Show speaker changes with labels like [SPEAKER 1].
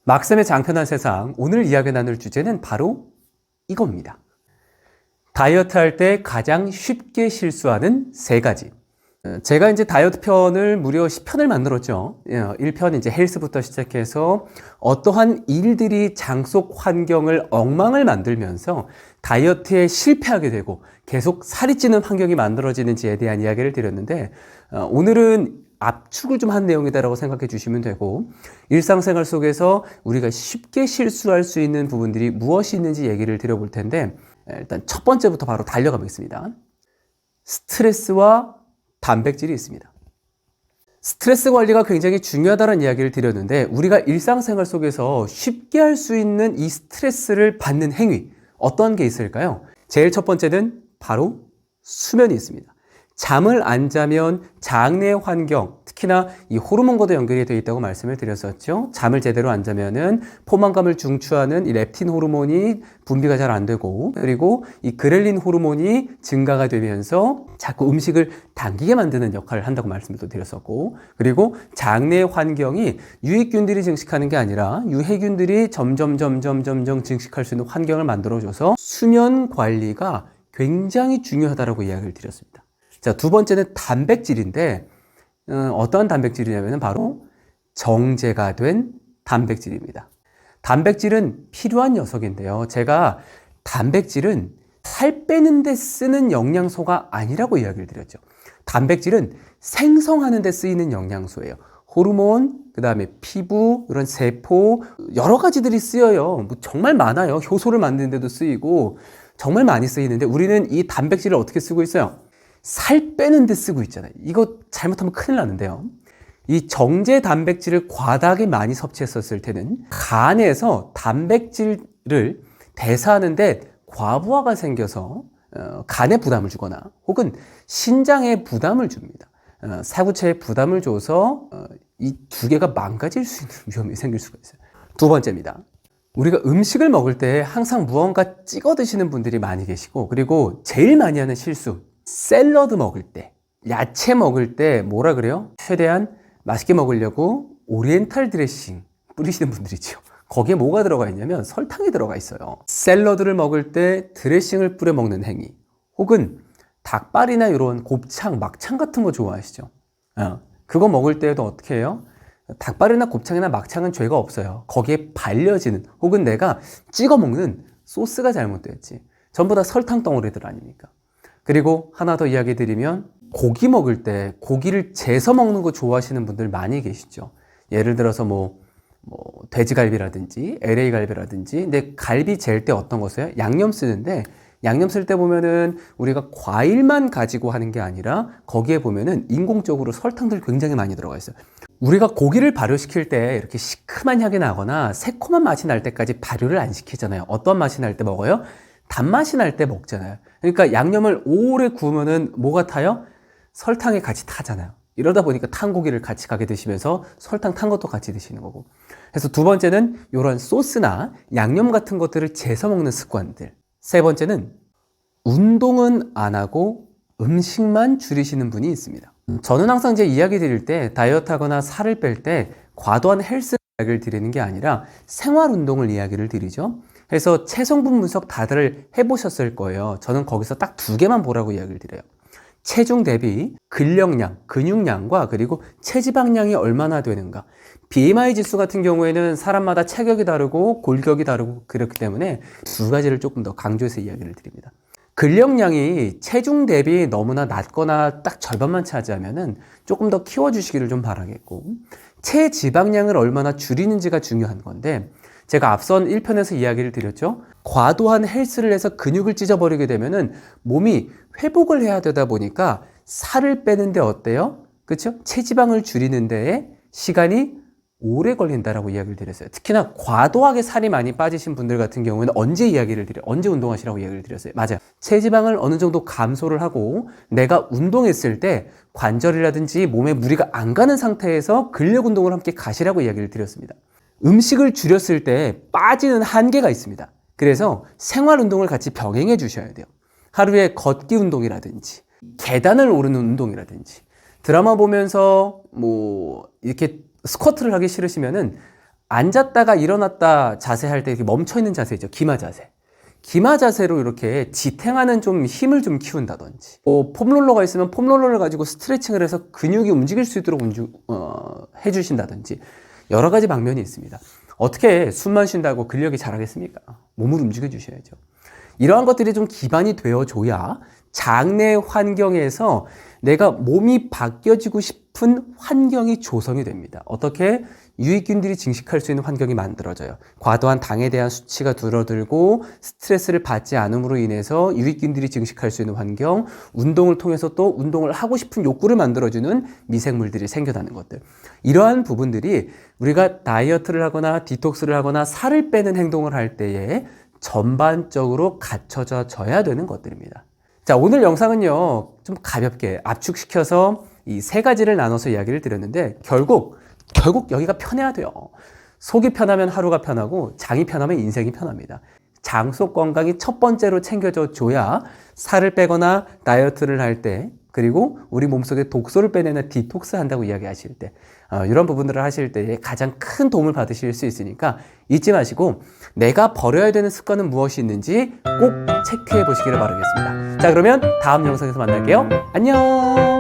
[SPEAKER 1] 막쌤의 장편한 세상, 오늘 이야기 나눌 주제는 바로 이겁니다. 다이어트 할 때 가장 쉽게 실수하는 3가지. 제가 이제 다이어트 편을 무려 10편을 만들었죠. 1편 이제 헬스부터 시작해서 어떠한 일들이 장 속 환경을 엉망을 만들면서 다이어트에 실패하게 되고 계속 살이 찌는 환경이 만들어지는지에 대한 이야기를 드렸는데, 오늘은 압축을 좀 한 내용이다라고 생각해 주시면 되고, 일상생활 속에서 우리가 쉽게 실수할 수 있는 부분들이 무엇이 있는지 얘기를 드려볼 텐데, 일단 첫 번째부터 바로 달려가 보겠습니다. 스트레스와 단백질이 있습니다. 스트레스 관리가 굉장히 중요하다는 이야기를 드렸는데, 우리가 일상생활 속에서 쉽게 할 수 있는 이 스트레스를 받는 행위, 어떤 게 있을까요? 제일 첫 번째는 바로 수면이 있습니다. 잠을 안 자면 장내 환경, 특히나 이 호르몬과도 연결이 되어 있다고 말씀을 드렸었죠. 잠을 제대로 안 자면은 포만감을 중추하는 이 렙틴 호르몬이 분비가 잘 안 되고, 그리고 이 그렐린 호르몬이 증가가 되면서 자꾸 음식을 당기게 만드는 역할을 한다고 말씀을 또 드렸었고, 그리고 장내 환경이 유익균들이 증식하는 게 아니라 유해균들이 점점 증식할 수 있는 환경을 만들어줘서 수면 관리가 굉장히 중요하다고 이야기를 드렸습니다. 자, 두 번째는 단백질인데, 어떤 단백질이냐면 바로 정제가 된 단백질입니다. 단백질은 필요한 녀석인데요. 제가 단백질은 살 빼는 데 쓰는 영양소가 아니라고 이야기를 드렸죠. 단백질은 생성하는 데 쓰이는 영양소예요. 호르몬, 그 다음에 피부, 이런 세포, 여러 가지들이 쓰여요. 뭐 정말 많아요. 효소를 만드는 데도 쓰이고 정말 많이 쓰이는데, 우리는 이 단백질을 어떻게 쓰고 있어요? 살 빼는 데 쓰고 있잖아요. 이거 잘못하면 큰일 나는데요. 이 정제 단백질을 과다하게 많이 섭취했었을 때는 간에서 단백질을 대사하는데 과부하가 생겨서 간에 부담을 주거나 혹은 신장에 부담을 줍니다. 사구체에 부담을 줘서 이 두 개가 망가질 수 있는 위험이 생길 수가 있어요. 두 번째입니다. 우리가 음식을 먹을 때 항상 무언가 찍어 드시는 분들이 많이 계시고, 그리고 제일 많이 하는 실수, 샐러드 먹을 때, 야채 먹을 때 뭐라 그래요? 최대한 맛있게 먹으려고 오리엔탈 드레싱 뿌리시는 분들이죠. 거기에 뭐가 들어가 있냐면 설탕이 들어가 있어요. 샐러드를 먹을 때 드레싱을 뿌려 먹는 행위, 혹은 닭발이나 이런 곱창, 막창 같은 거 좋아하시죠? 그거 먹을 때도 어떻게 해요? 닭발이나 곱창이나 막창은 죄가 없어요. 거기에 발려지는, 혹은 내가 찍어 먹는 소스가 잘못됐지. 전부 다 설탕 덩어리들 아닙니까? 그리고 하나 더 이야기 드리면, 고기 먹을 때 고기를 재서 먹는 거 좋아하시는 분들 많이 계시죠. 예를 들어서 뭐 돼지갈비라든지 LA 갈비라든지. 근데 갈비 젤 때 어떤 거 써요? 양념 쓰는데, 양념 쓸 때 보면은 우리가 과일만 가지고 하는 게 아니라 거기에 보면은 인공적으로 설탕들 굉장히 많이 들어가 있어요. 우리가 고기를 발효시킬 때 이렇게 시큼한 향이 나거나 새콤한 맛이 날 때까지 발효를 안 시키잖아요. 어떤 맛이 날 때 먹어요? 단맛이 날 때 먹잖아요. 그러니까 양념을 오래 구우면은 뭐가 타요? 설탕이 같이 타잖아요. 이러다 보니까 탄 고기를 같이 가게 드시면서 설탕 탄 것도 같이 드시는 거고. 그래서 두 번째는 이런 소스나 양념 같은 것들을 재서 먹는 습관들. 세 번째는 운동은 안 하고 음식만 줄이시는 분이 있습니다. 저는 항상 제 이야기 드릴 때, 다이어트 하거나 살을 뺄 때 과도한 헬스 이야기를 드리는 게 아니라 생활 운동을 이야기를 드리죠. 그래서 체성분 분석 다들 해보셨을 거예요. 저는 거기서 딱 2개만 보라고 이야기를 드려요. 체중 대비 근력량, 근육량과 그리고 체지방량이 얼마나 되는가. BMI 지수 같은 경우에는 사람마다 체격이 다르고 골격이 다르고 그렇기 때문에 2가지를 조금 더 강조해서 이야기를 드립니다. 근력량이 체중 대비 너무나 낮거나 딱 절반만 차지하면은 조금 더 키워주시기를 좀 바라겠고, 체지방량을 얼마나 줄이는지가 중요한 건데, 제가 앞선 1편에서 이야기를 드렸죠. 과도한 헬스를 해서 근육을 찢어버리게 되면은 몸이 회복을 해야 되다 보니까 살을 빼는데 어때요? 그렇죠? 체지방을 줄이는 데에 시간이 오래 걸린다라고 이야기를 드렸어요. 특히나 과도하게 살이 많이 빠지신 분들 같은 경우에는 언제 운동하시라고 이야기를 드렸어요? 맞아요. 체지방을 어느 정도 감소를 하고 내가 운동했을 때 관절이라든지 몸에 무리가 안 가는 상태에서 근력 운동을 함께 가시라고 이야기를 드렸습니다. 음식을 줄였을 때 빠지는 한계가 있습니다. 그래서 생활 운동을 같이 병행해 주셔야 돼요. 하루에 걷기 운동이라든지 계단을 오르는 운동이라든지, 드라마 보면서 뭐 이렇게 스쿼트를 하기 싫으시면은 앉았다가 일어났다 자세할 때 이렇게 멈춰있는 자세 있죠. 기마 자세. 기마 자세로 이렇게 지탱하는 좀 힘을 좀 키운다든지, 폼롤러가 있으면 폼롤러를 가지고 스트레칭을 해서 근육이 움직일 수 있도록 해주신다든지 여러 가지 방면이 있습니다. 어떻게 숨만 쉰다고 근력이 자라겠습니까? 몸을 움직여 주셔야죠. 이러한 것들이 좀 기반이 되어줘야 장내 환경에서 내가 몸이 바뀌어지고 싶은 환경이 조성이 됩니다. 어떻게? 유익균들이 증식할 수 있는 환경이 만들어져요. 과도한 당에 대한 수치가 줄어들고 스트레스를 받지 않음으로 인해서 유익균들이 증식할 수 있는 환경, 운동을 통해서 또 운동을 하고 싶은 욕구를 만들어주는 미생물들이 생겨나는 것들. 이러한 부분들이 우리가 다이어트를 하거나 디톡스를 하거나 살을 빼는 행동을 할 때에 전반적으로 갖춰져야 되는 것들입니다. 자, 오늘 영상은요, 좀 가볍게 압축시켜서 이 세 가지를 나눠서 이야기를 드렸는데, 결국 여기가 편해야 돼요. 속이 편하면 하루가 편하고, 장이 편하면 인생이 편합니다. 장 속 건강이 첫 번째로 챙겨져 줘야 살을 빼거나 다이어트를 할 때, 그리고 우리 몸속에 독소를 빼내는 디톡스 한다고 이야기하실 때, 이런 부분들을 하실 때 가장 큰 도움을 받으실 수 있으니까 잊지 마시고 내가 버려야 되는 습관은 무엇이 있는지 꼭 체크해 보시기를 바라겠습니다. 자, 그러면 다음 영상에서 만날게요. 안녕.